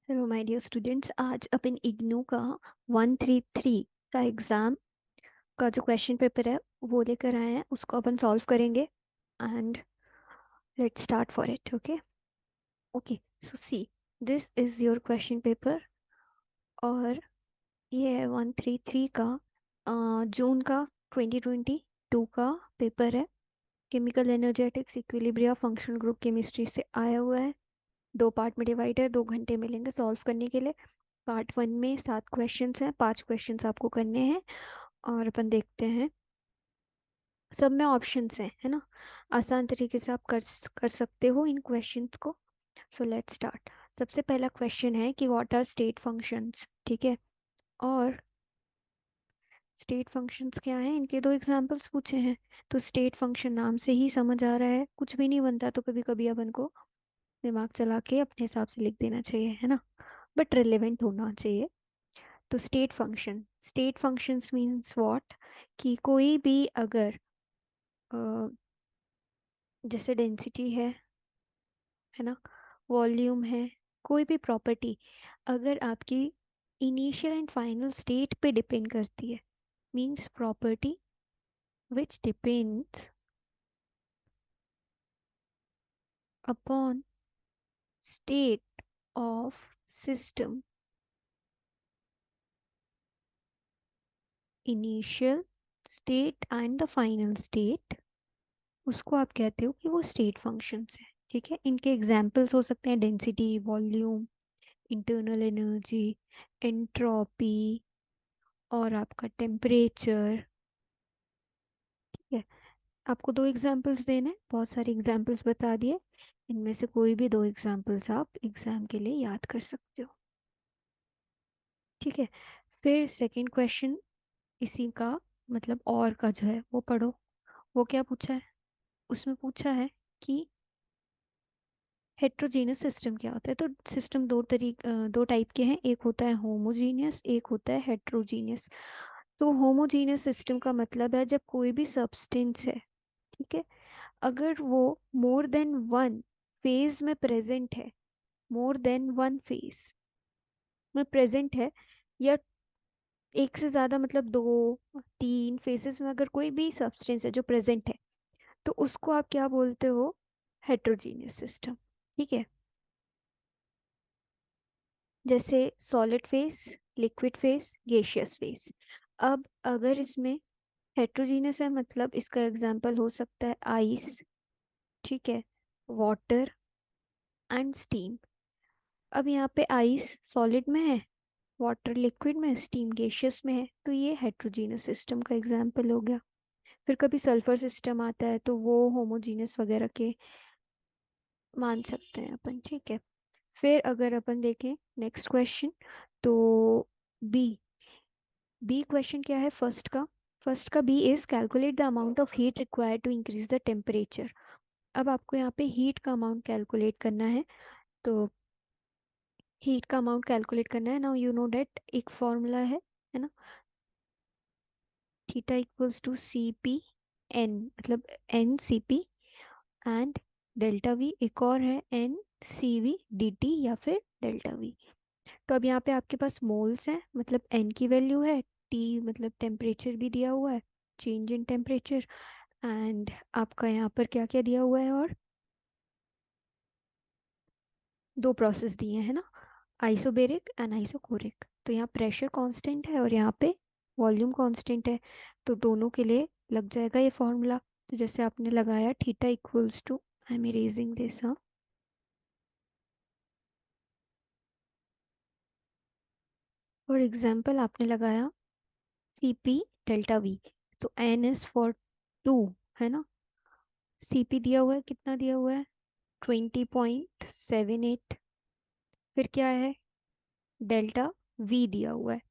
Hello my dear students, आज अपन इग्नू का 133 का एग्ज़ाम का जो क्वेश्चन पेपर है वो लेकर आए हैं। उसको अपन सॉल्व करेंगे and let's start for it. Okay okay, so see, this is your question paper और ये है 133 का जून का 2022 का पेपर है। Chemical energetics equilibria functional group chemistry से आया हुआ है। 2 पार्ट में डिवाइड है, 2 घंटे मिलेंगे सॉल्व करने के लिए। पार्ट 1 में 7 क्वेश्चंस हैं, 5 क्वेश्चंस आपको करने हैं और अपन देखते हैं। सब में ऑप्शंस हैं, है ना। आसान तरीके से आप कर सकते हो इन क्वेश्चंस को। So let's start. सबसे पहला क्वेश्चन है कि व्हाट आर स्टेट फंक्शंस, ठीक है। और स्टेट फंक्शंस क्या हैं, इनके 2 एग्जांपल्स पूछे हैं। तो स्टेट फंक्शन नाम से ही समझ आ रहा है, कुछ भी नहीं बनता तो कभी कभी अपन को दिमाग चला के अपने हिसाब से लिख देना चाहिए, है ना। बट रिलेवेंट होना चाहिए। तो स्टेट फंक्शंस मीन्स व्हाट, कि कोई भी अगर अ, जैसे डेंसिटी है ना, वॉल्यूम है, कोई भी प्रॉपर्टी अगर आपकी इनिशियल एंड फाइनल स्टेट पे डिपेंड करती है, means property which depends upon state of system, initial state and the final state, उसको आप कहते हो कि वो स्टेट फंक्शंस है। ठीक है, इनके एग्जाम्पल्स हो सकते हैं density, volume, internal energy, entropy और आपका टेम्परेचर। ठीक है, आपको 2 एग्जाम्पल्स देने हैं, बहुत सारे एग्जाम्पल्स बता दिए। इनमें से कोई भी 2 एग्जाम्पल्स आप एग्जाम के लिए याद कर सकते हो। ठीक है, फिर सेकंड क्वेश्चन इसी का मतलब और का जो है वो पढ़ो। वो क्या पूछा है, उसमें पूछा है कि हेट्रोजीनियस सिस्टम क्या होता है। तो सिस्टम दो टाइप के हैं, एक होता है होमोजीनियस, एक होता है हेट्रोजीनियस। तो होमोजीनियस सिस्टम का मतलब है जब कोई भी सब्सटेंस है, ठीक है, अगर वो मोर देन वन फेज में प्रेजेंट है, मोर देन वन फेज में प्रेजेंट है, या एक से ज्यादा मतलब 2 3 फेजेस में अगर कोई भी सब्सटेंस है जो प्रेजेंट है, तो उसको आप क्या बोलते हो, हेट्रोजीनियस सिस्टम। ठीक है, जैसे solid phase, liquid phase, gaseous face. अब अगर इसमें हेट्रोजीनियस है मतलब इसका एग्जांपल हो सकता है आइस, ठीक है, वाटर एंड स्टीम। अब यहाँ पे आइस सॉलिड में है, वाटर लिक्विड में, स्टीम गैसियस में है, तो ये हेट्रोजीनियस सिस्टम का एग्जांपल हो गया। फिर कभी सल्फर सिस्टम आता है तो वो होमोजीनियस वगैरह के मान सकते हैं अपन। ठीक है, फिर अगर अपन देखें नेक्स्ट क्वेश्चन, तो बी बी क्वेश्चन क्या है फर्स्ट का B is calculate the amount of heat required to increase the temperature. अब आपको यहाँ पे हीट का अमाउंट कैलकुलेट करना है। तो हीट का अमाउंट कैलकुलेट करना है, नाउ यू नो डेट एक फॉर्मूला है ना, theta equals to C P N, मतलब N C P and delta V एक और है N C V D T या फिर डेल्टा वी। तो अब यहाँ पे आपके पास मोल्स हैं, मतलब एन की वैल्यू है, टी मतलब टेम्परेचर भी दिया हुआ है, चेंज इन टेम्परेचर, एंड आपका यहाँ पर क्या क्या दिया हुआ है, और 2 प्रोसेस दिए हैं ना, आइसोबेरिक एंड आइसोकोरिक। तो यहाँ प्रेशर कांस्टेंट है और यहाँ पे वॉल्यूम कांस्टेंट है, तो दोनों के लिए लग जाएगा ये फॉर्मूला। तो जैसे आपने लगाया theta equals to, I am erasing this, हाँ, फॉर एग्जाम्पल आपने लगाया सी पी डेल्टा वी, तो एन इज फॉर 2, है ना। सी पी दिया हुआ है, कितना दिया हुआ है, 20.78। फिर क्या है, डेल्टा वी दिया हुआ है,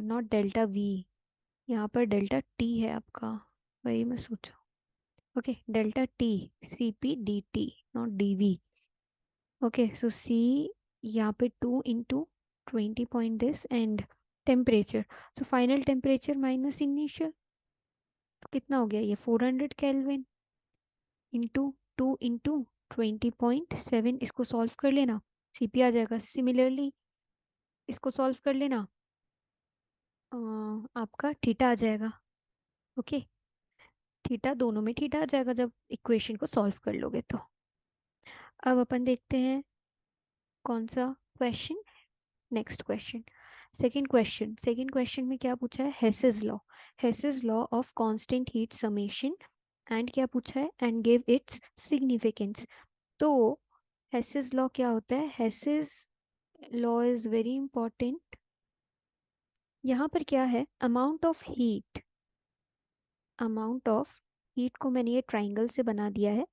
नॉट डेल्टा वी, यहाँ पर डेल्टा टी है आपका, वही मैं सोचा। Okay, delta T, C P D T, not D V. Okay, so see यहाँ पे 2 into 20 point this and temperature, so final temperature minus initial, तो कितना हो गया ये 400 केल्विन इंटू 2 इंटू 20.7, इसको सॉल्व कर लेना। सीपी आ जाएगा। सिमिलरली इसको सॉल्व कर लेना, आपका थीटा आ जाएगा। ओके, थीटा दोनों में थीटा आ जाएगा जब इक्वेशन को सॉल्व कर लोगे तो। अब अपन देखते हैं कौन सा question. Next question, second question में क्या पूछा है, Hess's law. Hess's law of constant heat summation, and क्या पूछा है, एंड गिव इट्स सिग्निफिकेंस। तो हेसेस लॉ क्या होता है, Hess's law is very important. यहाँ पर क्या है, अमाउंट ऑफ हीट को मैंने ये ट्राइंगल से बना दिया है।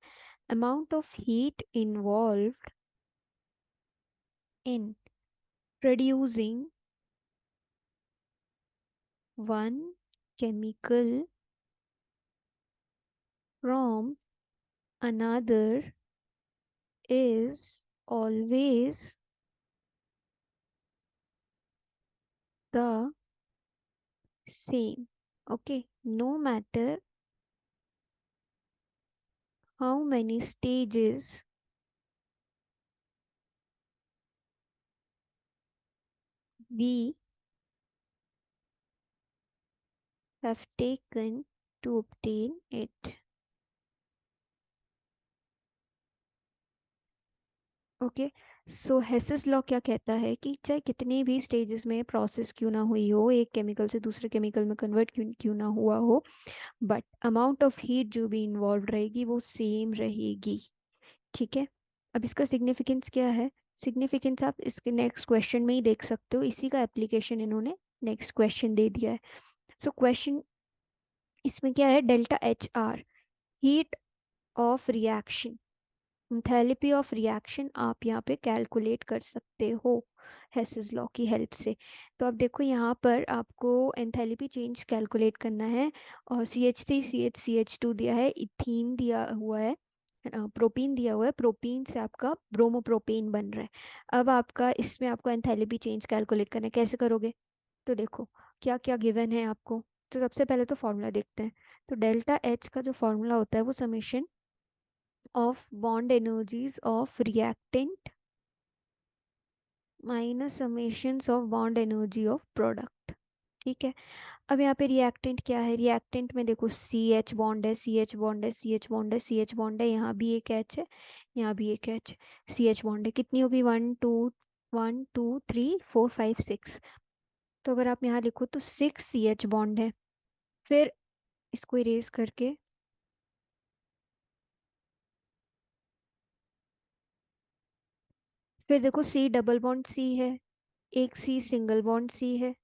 Amount of heat involved in producing one chemical from another is always the same. Okay, no matter how many stages we have taken to obtain it. Okay, so Hess's law क्या कहता है कि चाहे कितने भी स्टेजेस में process क्यों ना हुई हो, एक केमिकल से दूसरे केमिकल में कन्वर्ट क्यों क्यों ना हुआ हो, बट अमाउंट ऑफ हीट जो भी इन्वॉल्व रहेगी वो सेम रहेगी। ठीक है, अब इसका सिग्निफिकेंस क्या है, सिग्निफिकेंस आप इसके नेक्स्ट क्वेश्चन में ही देख सकते हो, इसी का एप्लीकेशन इन्होंने नेक्स्ट क्वेश्चन दे दिया है। सो क्वेश्चन इसमें क्या है, delta H R, heat of reaction, enthalpy of reaction आप यहाँ पे कैलकुलेट कर सकते हो हेसिस लॉ की हेल्प से। तो अब देखो यहाँ पर आपको एंथैल्पी चेंज कैलकुलेट करना है, और CH3 CH2 दिया है, इथीन दिया हुआ है, प्रोपीन दिया हुआ है, प्रोपीन से आपका ब्रोमोप्रोपेन बन रहा है। अब आपका इसमें आपको एंथैल्पी चेंज कैलकुलेट करना है, कैसे करोगे, तो देखो क्या क्या गिवन है आपको। तो सबसे पहले तो फॉर्मूला देखते हैं। तो डेल्टा एच का जो फॉर्मूला होता है वो summation of bond energies of reactant minus summations of bond energy of product. ठीक है, अब यहाँ पे रिएक्टेंट क्या है, रिएक्टेंट में देखो सी एच बॉन्ड है, सी एच बॉन्ड है, सी एच बॉन्ड है, सी एच बॉन्ड है, यहाँ भी एक एच है, यहाँ भी एक एच, सी एच बॉन्ड है, कितनी होगी, 1 2 3 4 5 6। तो अगर आप यहाँ लिखो तो 6 CH बॉन्ड है। फिर इसको इरेज करके, फिर देखो सी डबल बॉन्ड सी है, एक सी सिंगल बॉन्ड सी है,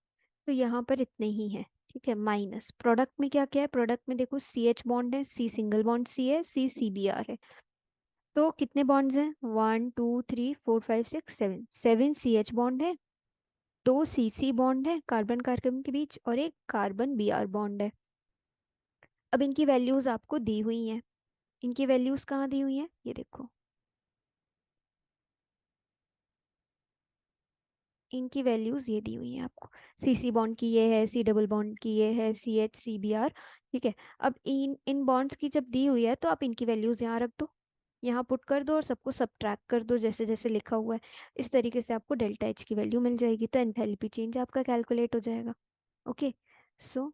तो यहाँ पर इतने ही है। ठीक है, माइनस प्रोडक्ट में क्या क्या है, प्रोडक्ट में देखो सी एच बॉन्ड है, सी सिंगल बॉन्ड सी है, सी सी बी आर है। तो कितने बॉन्ड्स हैं, 1 2 3 4 5 6 7, 7 CH बॉन्ड है, 2 CC बॉन्ड है कार्बन कार्बन के बीच, और एक कार्बन बी आर बॉन्ड है। अब इनकी वैल्यूज आपको दी हुई हैं, इनकी वैल्यूज कहाँ दी हुई हैं, ये देखो, इनकी वैल्यूज ये दी हुई है आपको। सी सी बॉन्ड की ये है, सी डबल बॉन्ड की ये है, C H C B R. ठीक है, अब इन इन बॉन्ड्स की जब दी हुई है तो आप इनकी वैल्यूज यहाँ रख दो, यहाँ पुट कर दो और सबको सब्ट्रैक्ट कर दो जैसे जैसे लिखा हुआ है। इस तरीके से आपको डेल्टा एच की वैल्यू मिल जाएगी, तो एंथैल्पी चेंज आपका कैलकुलेट हो जाएगा। ओके, सो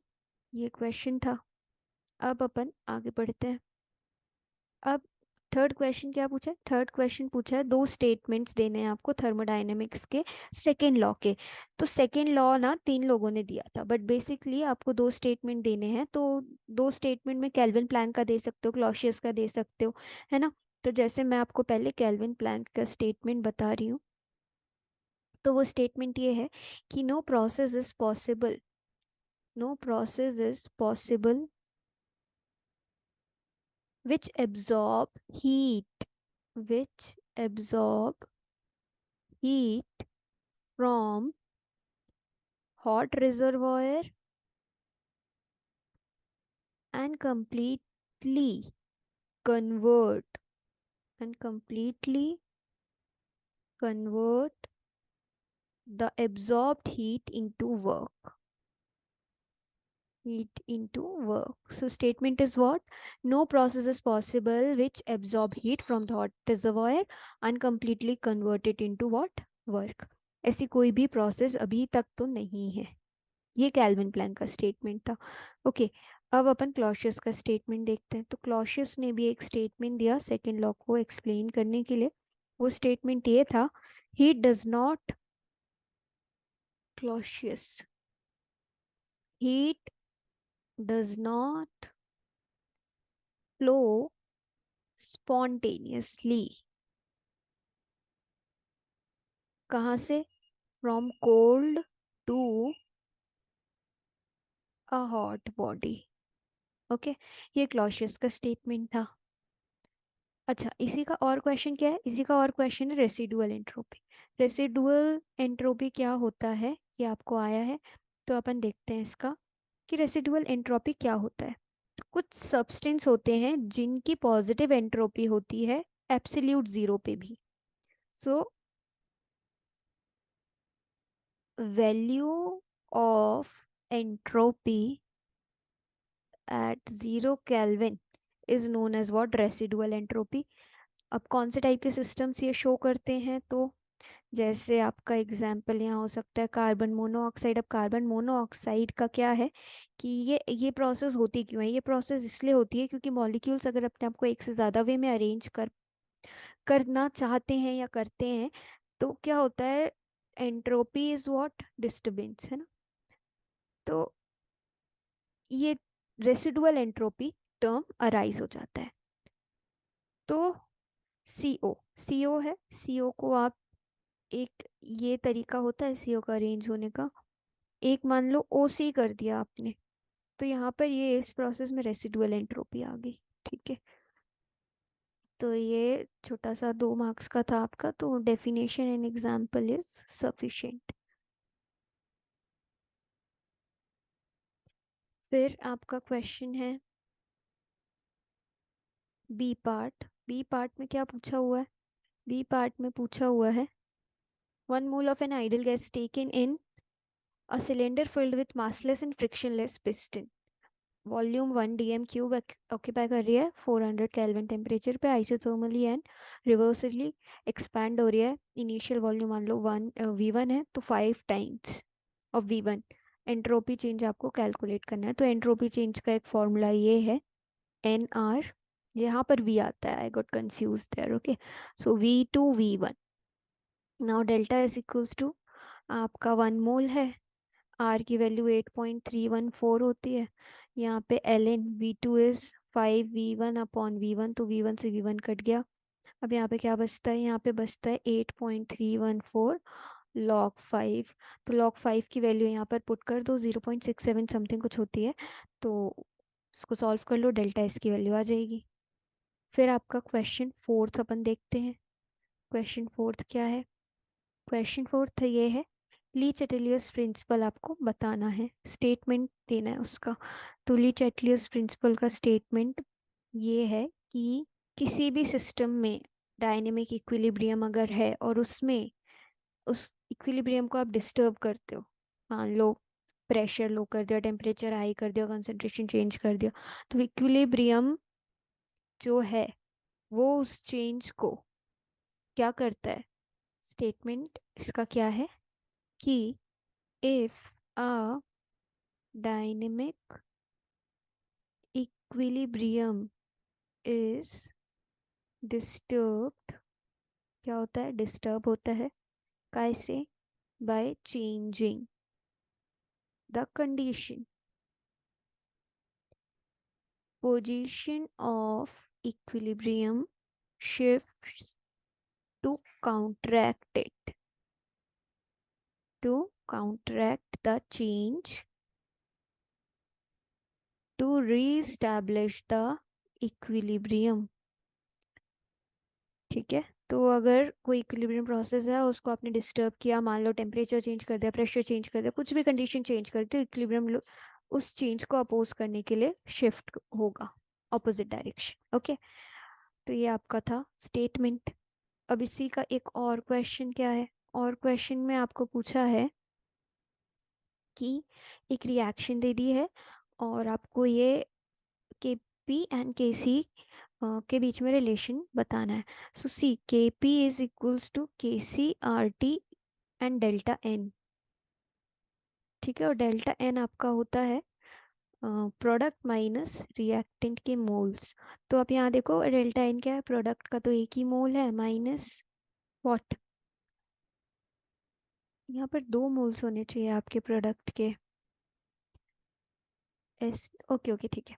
ये क्वेश्चन था। अब अपन आगे बढ़ते हैं। अब थर्ड क्वेश्चन क्या पूछा है, थर्ड क्वेश्चन पूछा है दो स्टेटमेंट्स देने हैं आपको थर्मोडायनेमिक्स के सेकेंड लॉ के। तो सेकेंड लॉ ना तीन लोगों ने दिया था, बट बेसिकली आपको दो स्टेटमेंट देने हैं। तो दो स्टेटमेंट में केल्विन प्लैंक का दे सकते हो, क्लॉसियस का दे सकते हो, है ना। तो जैसे मैं आपको पहले केल्विन प्लैंक का स्टेटमेंट बता रही हूँ, तो वो स्टेटमेंट ये है कि no process is possible which absorb heat which absorb heat from hot reservoir and convert completely convert the absorbed heat into work. heat into work. So statement is what? No process is possible which absorb heat from the hot reservoir and completely convert it into what? Work. ऐसी कोई भी process अभी तक तो नहीं है। ये kelvin Planck का स्टेटमेंट था। ओके, अब अपन क्लॉसियस का स्टेटमेंट देखते हैं। तो क्लॉसियस ने भी एक स्टेटमेंट दिया सेकेंड लॉ को एक्सप्लेन करने के लिए। वो स्टेटमेंट ये था, heat does not, Clausius, heat does not flow spontaneously. कहाँ से? From cold to a hot body. Okay, ये क्लॉसियस का स्टेटमेंट था। अच्छा, इसी का और क्वेश्चन क्या है? इसी का और क्वेश्चन है रेसिडुअल एंट्रोपी। रेसिडुअल एंट्रोपी क्या होता है, ये आपको आया है। तो अपन देखते हैं इसका कि रेसिडुअल एंट्रोपी क्या होता है। तो कुछ सब्सटेंस होते हैं जिनकी पॉजिटिव एंट्रोपी होती है एब्सोल्यूट जीरो पे भी। So value of entropy at 0 kelvin is known as what? Residual entropy. अब कौन से टाइप के सिस्टम्स ये शो करते हैं? तो जैसे आपका एग्जाम्पल यहाँ हो सकता है कार्बन मोनोऑक्साइड। अब कार्बन मोनोऑक्साइड का क्या है कि ये प्रोसेस होती क्यों है? ये प्रोसेस इसलिए होती है क्योंकि मॉलिक्यूल्स अगर अपने आप को एक से ज़्यादा वे में अरेंज करना चाहते हैं या करते हैं, तो क्या होता है? Entropy is what? डिस्टरबेंस, है ना? तो ये रेसिडुअल एंट्रोपी टर्म अराइज हो जाता है। तो सीओ, सीओ है, सीओ को आप एक, ये तरीका होता है सीओ का अरेंज होने का। एक मान लो ओ सी कर दिया आपने, तो यहाँ पर ये इस प्रोसेस में रेसिडुअल एंट्रोपी आ गई। ठीक है, तो ये छोटा सा 2 मार्क्स का था आपका। तो definition and example is sufficient. फिर आपका क्वेश्चन है बी पार्ट। बी पार्ट में क्या पूछा हुआ है? बी पार्ट में पूछा हुआ है 1 mole of an ideal gas taken in a cylinder filled with massless and frictionless piston, volume 1 dm cube occupy कर रही है 400 केल्विन टेम्परेचर पे, आइसोथर्मली एंड रिवर्सली एक्सपैंड हो रही है। इनिशियल वॉल्यूम मान लो V1 है, तो 5 times of V1। Entropy change आपको कैलकुलेट करना है। तो एंट्रोपी चेंज का एक फॉर्मूला ये है NR, यहाँ पर V आता है, I got confuse there. Okay, so V2 V1। Now delta is equals to, आपका 1 मोल है, आर की वैल्यू 8.314 होती है। यहाँ पे L N V2 is 5 V1 upon V1, तो V1 से V1 कट गया। अब यहाँ पे क्या बचता है? यहाँ पे बचता है 8.314 log 5। तो log 5 की वैल्यू यहाँ पर पुट कर दो, 0.67 समथिंग कुछ होती है। तो इसको सॉल्व कर लो, डेल्टा इसकी वैल्यू आ जाएगी। फिर आपका क्वेश्चन फोर्थ अपन देखते हैं। क्वेश्चन फोर्थ क्या है? क्वेश्चन फोर्थ ये है, ली चैटलियस प्रिंसिपल आपको बताना है, स्टेटमेंट देना है उसका। तो ली चैटलियस प्रिंसिपल का स्टेटमेंट ये है कि किसी भी सिस्टम में डायनेमिक इक्विलिब्रियम अगर है और उसमें उस इक्विलिब्रियम को आप डिस्टर्ब करते हो, मान लो प्रेशर लो कर दिया, टेम्परेचर हाई कर दिया, कंसंट्रेशन चेंज कर दिया, तो इक्विलिब्रियम जो है वो उस चेंज को क्या करता है? स्टेटमेंट इसका क्या है कि if a dynamic equilibrium is disturbed, क्या होता है? डिस्टर्ब होता है, कैसे? By changing the condition, position of equilibrium shifts to counteract it, to counteract the change, to re-establish the equilibrium। ठीक है, तो अगर कोई इक्विलिब्रियम प्रोसेस है उसको आपने डिस्टर्ब किया, मान लो टेम्परेचर चेंज कर दिया, प्रेशर चेंज कर दिया, कुछ भी कंडीशन चेंज कर दी, इक्विलिब्रियम उस चेंज को अपोज करने के लिए शिफ्ट होगा ऑपोजिट डायरेक्शन। ओके, तो ये आपका था स्टेटमेंट। अब इसी का एक और क्वेश्चन क्या है? और क्वेश्चन में आपको पूछा है कि एक रिएक्शन दे दी है और आपको ये के पी एंड के सी के बीच में रिलेशन बताना है. सो सी के P is equals to K C R T and delta n. ठीक है, और डेल्टा एन आपका होता है प्रोडक्ट माइनस रिएक्टेंट के मोल्स. तो आप यहाँ देखो डेल्टा एन क्या है, प्रोडक्ट का तो एक ही मोल है, माइनस व्हाट, यहाँ पर दो मोल्स होने चाहिए आपके प्रोडक्ट के. एस ओके ओके ठीक है.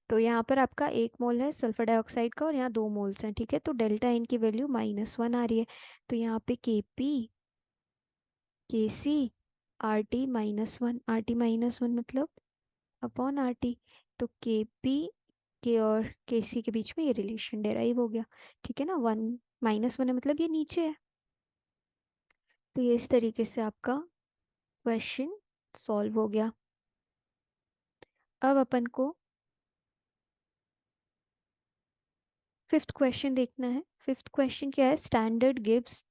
तो यहाँ पर आपका एक मोल है सल्फर डाइऑक्साइड का और यहाँ दो मोल्स हैं. ठीक है, तो डेल्टा एन की वैल्यू -1 आ रही है. तो यहाँ पे K P K C R T -1, R T -1 मतलब अपॉन आर टी. तो के पी के और के सी के बीच में ये रिलेशन डेराइव हो गया. ठीक है ना, 1 -1 है मतलब ये नीचे है. तो ये इस तरीके से आपका क्वेश्चन सॉल्व हो गया. अब अपन को फिफ्थ क्वेश्चन देखना है. फिफ्थ क्वेश्चन क्या है, स्टैंडर्ड गिव्स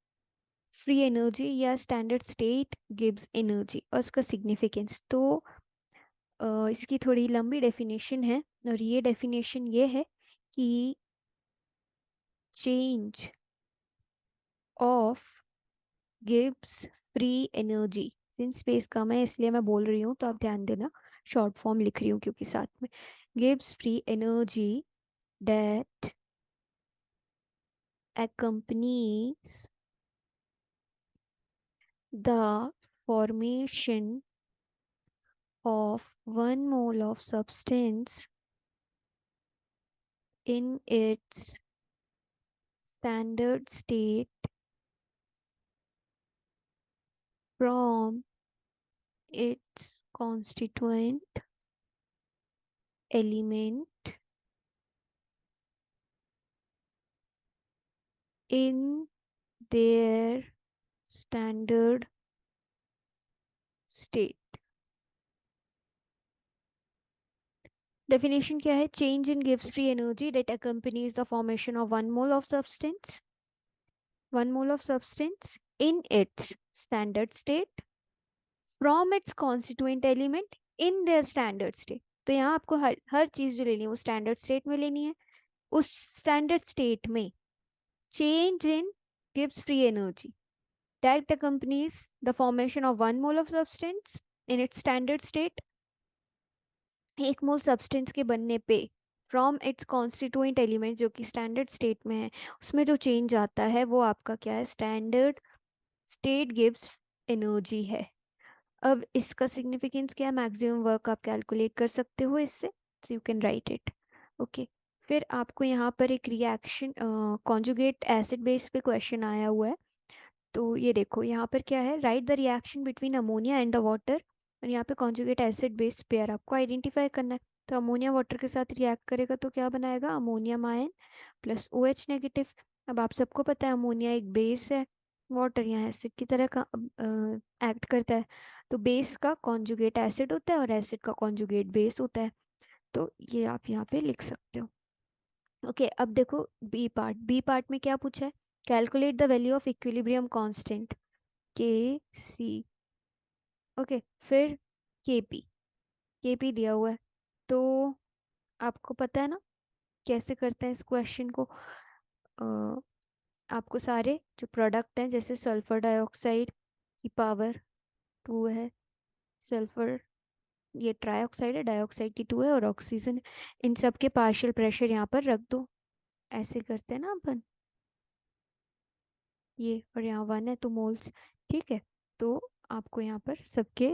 फ्री एनर्जी या स्टैंडर्ड स्टेट गिव्स एनर्जी और इसका सिग्निफिकेंस. तो इसकी थोड़ी लंबी डेफिनेशन है और ये डेफिनेशन ये है कि change of gives free energy. Since space कम है इसलिए मैं बोल रही हूँ तो आप ध्यान देना, शॉर्ट फॉर्म लिख रही हूँ क्योंकि साथ में. Gives free energy that accompanies the formation of 1 mole of substance in its standard state from its constituent element in their standard state. Definition क्या है, change in gives free energy that accompanies the formation of 1 mole of substance, 1 mole of substance in its standard state from its constituent element in their standard state. तो यहाँ आपको हर हर चीज जो लेनी है वो स्टैंडर्ड स्टेट में लेनी है. उस स्टैंडर्ड स्टेट में change in gives free energy that accompanies the formation of 1 mole of substance in its standard state. एक मोल सब्सटेंस के बनने पे फ्रॉम इट्स कॉन्स्टिट्यूएंट एलिमेंट जो कि स्टैंडर्ड स्टेट में है उसमें जो चेंज आता है वो आपका क्या है, स्टैंडर्ड स्टेट गिव्स एनर्जी है. अब इसका सिग्निफिकेंस क्या है, मैक्सिमम वर्क आप कैलकुलेट कर सकते हो इससे, so you can write it. Okay, फिर आपको यहाँ पर एक रिएक्शन कॉन्जुगेट एसिड बेस पे क्वेश्चन आया हुआ है. तो ये देखो यहाँ पर क्या है, right the reaction between ammonia and the water. और यहाँ पे कॉन्जुगेट एसिड बेस पेयर आपको आइडेंटिफाई करना है. तो अमोनिया वाटर के साथ रिएक्ट करेगा तो क्या बनाएगा, ammonium ion plus O H negative. अब आप सबको पता है अमोनिया एक बेस है, वाटर यहाँ एसिड की तरह का एक्ट करता है. तो बेस का कॉन्जुगेट एसिड होता है और एसिड का कॉन्जुगेट बेस होता है. तो ये आप यहाँ पे लिख सकते हो. ओके, अब देखो बी पार्ट. बी पार्ट में क्या पूछा है, calculate the value of equilibrium constant के सी. ओके, फिर के पी, के पी दिया हुआ है. तो आपको पता है ना कैसे करते हैं इस क्वेश्चन को. अ, आपको सारे जो प्रोडक्ट हैं जैसे सल्फर डाइऑक्साइड की पावर 2 है, सल्फर ये ट्राईऑक्साइड है, डाइऑक्साइड की 2 है और ऑक्सीजन है, इन सब के पार्शियल प्रेशर यहाँ पर रख दो. ऐसे करते हैं ना अपन, ये और यहाँ 1 है तो मोल्स. ठीक है, तो आपको यहाँ पर सबके,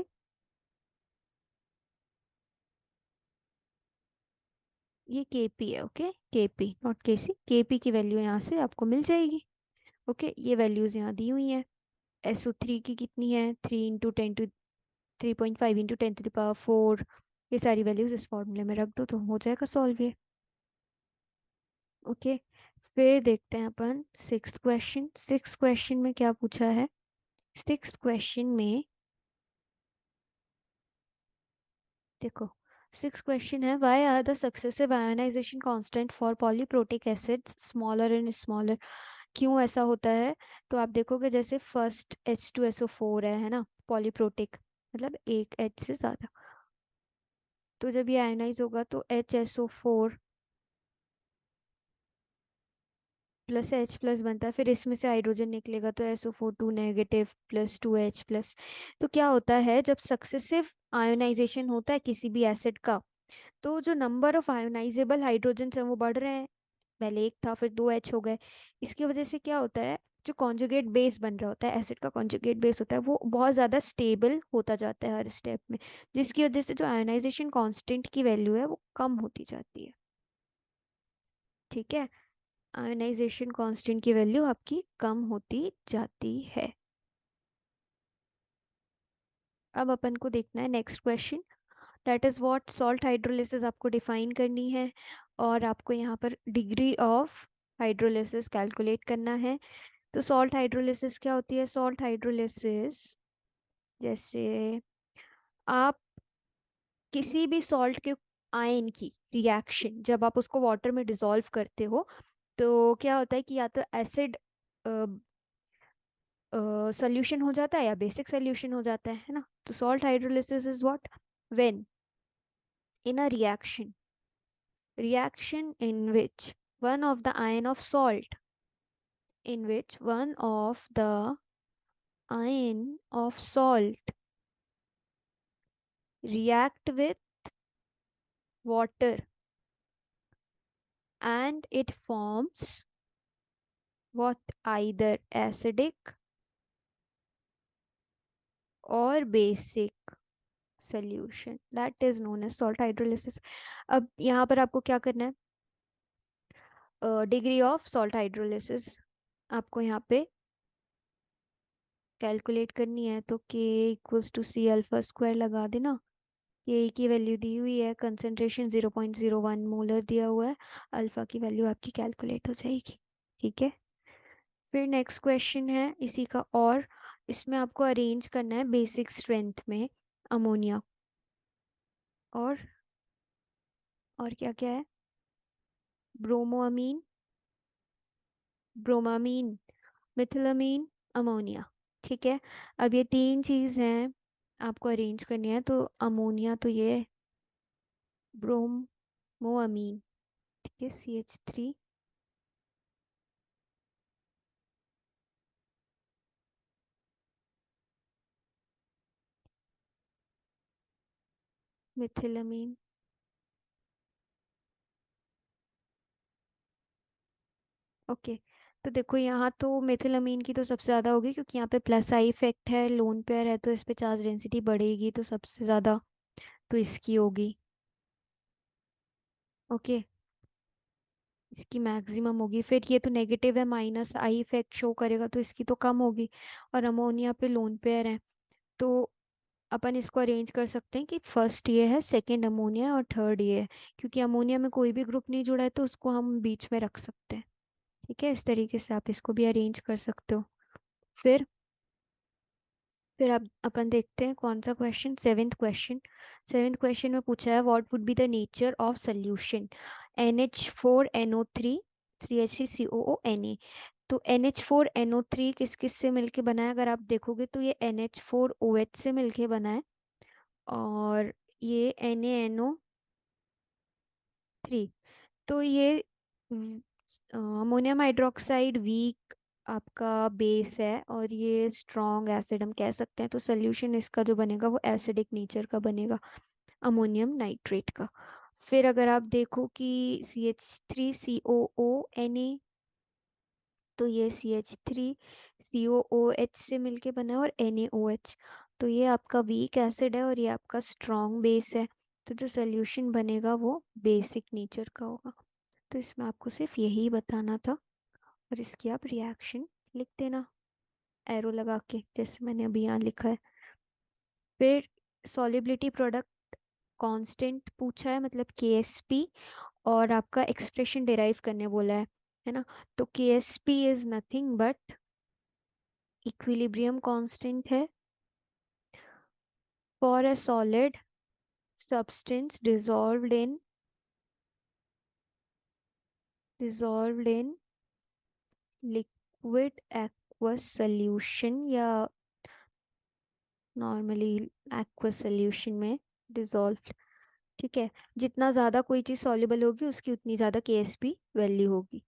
ये केपी है. Okay, KP not KC, KP की वैल्यू यहाँ से आपको मिल जाएगी. ओके, ये वैल्यूज यहाँ दी हुई हैं. SO3 की कितनी है, 3 × 10⁻⁴. ये सारी वैल्यूज इस फॉर्मूले में रख दो तो हो जाएगा सॉल्व ये. ओके, फिर देखते हैं अपन सिक्स्थ क्वेश्चन. सिक्स्थ क्वेश्चन में क्या पूछा है, सिक्स्थ क्वेश्चन में देखो, सिक्स क्वेश्चन है, why are the successive ionization constant for polyprotic acids smaller and smaller. क्यों ऐसा होता है, तो आप देखोगे जैसे फर्स्ट H2SO4 है ना, पॉलीप्रोटिक मतलब एक H से ज़्यादा. तो जब ये आयोनाइज होगा तो HSO4 प्लस H प्लस बनता है, फिर इसमें से हाइड्रोजन निकलेगा तो SO4 2 negative plus 2H plus. तो क्या होता है जब सक्सेसिव आयोनाइजेशन होता है किसी भी एसिड का, तो जो नंबर ऑफ आयोनाइजेबल हाइड्रोजन है वो बढ़ रहे हैं। पहले एक था, फिर 2H हो गए। इसकी वजह से क्या होता है, जो कॉन्जुगेट बेस बन रहा होता है, एसिड का कॉन्जुगेट बेस होता है, वो बहुत ज़्यादा स्टेबल होता जाता है हर स्टेप में, जिसकी वजह से जो आयोनाइजेशन कांस्टेंट की वैल्यू है वो कम होती जाती है। ठीक है, आयोनाइजेशन कांस्टेंट की वैल्यू आपकी कम होती जाती है। अब अपन को देखना है next question, that is what salt hydrolysis आपको डिफाइन करनी है, और आपको यहाँ पर डिग्री ऑफ हाइड्रोलिसिस कैलकुलेट करना है। तो सॉल्ट हाइड्रोलिसिस क्या होती है? सॉल्ट हाइड्रोलिसिस जैसे आप किसी भी सॉल्ट के आयन की रिएक्शन जब आप उसको वाटर में डिसॉल्व करते हो, तो क्या होता है कि या तो एसिड सोल्यूशन हो जाता है या बेसिक सोल्यूशन हो जाता है ना। तो salt hydrolysis is what, when in a reaction in which one of the ion of salt in which one of the ion of salt react with water and it forms what, either acidic or basic solution, that is known as salt hydrolysis। अब यहाँ पर आपको क्या करना है, degree of salt hydrolysis आपको यहाँ पे कैलकुलेट करनी है। तो K equals to C alpha square लगा देना। के की वैल्यू दी हुई है, कंसंट्रेशन 0.01 मोलर दिया हुआ है, अल्फा की वैल्यू आपकी कैलकुलेट हो जाएगी। ठीक है, फिर नेक्स्ट क्वेश्चन है इसी का, और इसमें आपको अरेंज करना है बेसिक स्ट्रेंथ में अमोनिया, और क्या क्या है, ब्रोमोअमीन, ब्रोमामीन, मिथिलामीन, अमोनिया। ठीक है, अब ये तीन चीज हैं आपको अरेंज करनी है। तो अमोनिया तो ये ब्रोमोअमीन, ठीक है, CH3, मिथिलामीन। ओके, तो देखो यहाँ तो मेथिलामीन की तो सबसे ज़्यादा होगी, क्योंकि यहाँ पे प्लस आई इफेक्ट है, लोन पेयर है, तो इस पे चार्ज डेंसिटी बढ़ेगी, तो सबसे ज़्यादा तो इसकी होगी। ओके, इसकी मैक्सिमम होगी। फिर ये तो नेगेटिव है, माइनस आई इफेक्ट शो करेगा, तो इसकी तो कम होगी। और अमोनिया पे लोन पेयर है, तो अपन इसको अरेंज कर सकते हैं कि फर्स्ट ये है, सेकंड अमोनिया है, और थर्ड ये है। क्योंकि अमोनिया में कोई भी ग्रुप नहीं जुड़ा है, तो उसको हम बीच में रख सकते हैं। ठीक है, इस तरीके से आप इसको भी अरेंज कर सकते हो। फिर फिर अब अपन देखते हैं कौन सा question, seventh question. Seventh question में पूछा है what would be the nature of solution NH4NO3 CH3COO Na। तो NH4NO3 किस किस से मिलके बना है, अगर आप देखोगे तो ये NH4OH से मिलके बना है, और ये NaNO3। तो ये अमोनियम हाइड्रोक्साइड वीक आपका बेस है, और ये स्ट्रॉन्ग एसिड हम कह सकते हैं। तो सोल्यूशन इसका जो बनेगा वो एसिडिक नेचर का बनेगा, अमोनियम नाइट्रेट का। फिर अगर आप देखो कि CH3COO Na, तो ये CH3COOH से मिलके बना है, और NaOH। तो ये आपका वीक एसिड है और ये आपका स्ट्रॉन्ग बेस है। तो जो सोल्यूशन बनेगा वो बेसिक नेचर का होगा। तो इसमें आपको सिर्फ यही बताना था, और इसकी आप रिएक्शन लिख देना एरो लगा के, जैसे मैंने अभी यहाँ लिखा है। फिर सॉलिबिलिटी प्रोडक्ट कांस्टेंट पूछा है, मतलब KSP, और आपका एक्सप्रेशन डिराइव करने बोला है ना। तो KSP is nothing but equilibrium constant है for a solid substance dissolved in liquid aqueous solution, या नॉर्मली एक्वस सॉल्यूशन में डिजॉल्व। ठीक है, जितना ज़्यादा कोई चीज़ सॉल्युबल होगी उसकी उतनी ज़्यादा केएसपी वैल्यू होगी।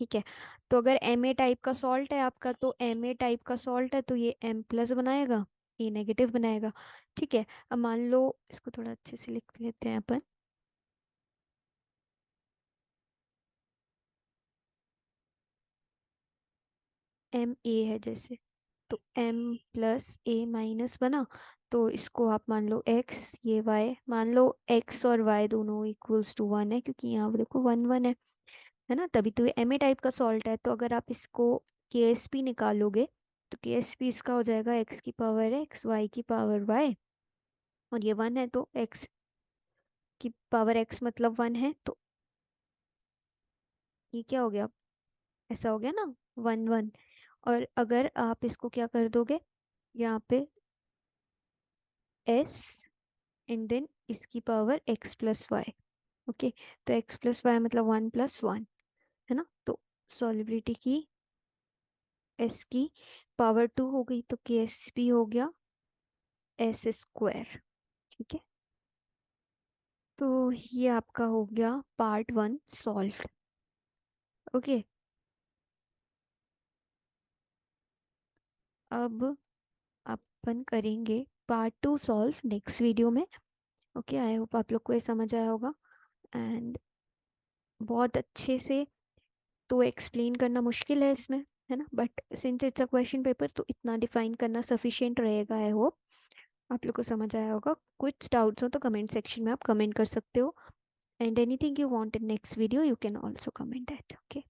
ठीक है, तो अगर एम ए टाइप का सॉल्ट है आपका, तो एम ए टाइप का सॉल्ट है तो ये एम प्लस बनाएगा, ए नेगेटिव बनाएगा। ठीक है, अब मान लो इसको थोड़ा अच्छे से लिख लेते हैं अपन। एम ए है जैसे, तो एम प्लस ए माइनस बना, तो इसको आप मान लो एक्स, ये वाई, मान लो एक्स और वाई दोनों इक्वल्स टू वन है, क्योंकि यहाँ पे देखो वन वन है ना, तभी तो ये एम ए टाइप का सॉल्ट है। तो अगर आप इसको के एस पी निकालोगे, तो के एस पी इसका हो जाएगा एक्स की पावर एक्स, वाई की पावर वाई, और ये वन है तो एक्स की पावर एक्स मतलब वन है, तो ये क्या हो गया, ऐसा हो गया ना, वन वन। और अगर आप इसको क्या कर दोगे, यहाँ पे एस एंड देन इसकी power X plus Y. Okay, तो एक्स प्लस वाई मतलब वन प्लस वन, है ना, तो सॉलिबिलिटी की एस की पावर टू हो गई, तो के एस पी हो गया एस स्क्वायर। ठीक है, तो ये आपका हो गया पार्ट वन सॉल्व। ओके, अब अपन करेंगे part two solve next video में। ओके, आई होप आप लोग को ये समझ आया होगा। एंड बहुत अच्छे से तो एक्सप्लेन करना मुश्किल है इसमें, है ना, but since it's a question paper तो इतना डिफाइन करना सफिशिएंट रहेगा। आई होप आप लोग को समझ आया होगा। कुछ डाउट्स हो तो कमेंट सेक्शन में आप कमेंट कर सकते हो, and anything you want in next video you can also comment at. Okay,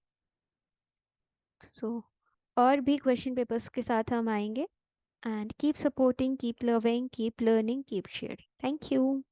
so और भी क्वेश्चन पेपर्स के साथ हम आएंगे। And keep supporting, keep loving, keep learning, keep sharing. Thank you.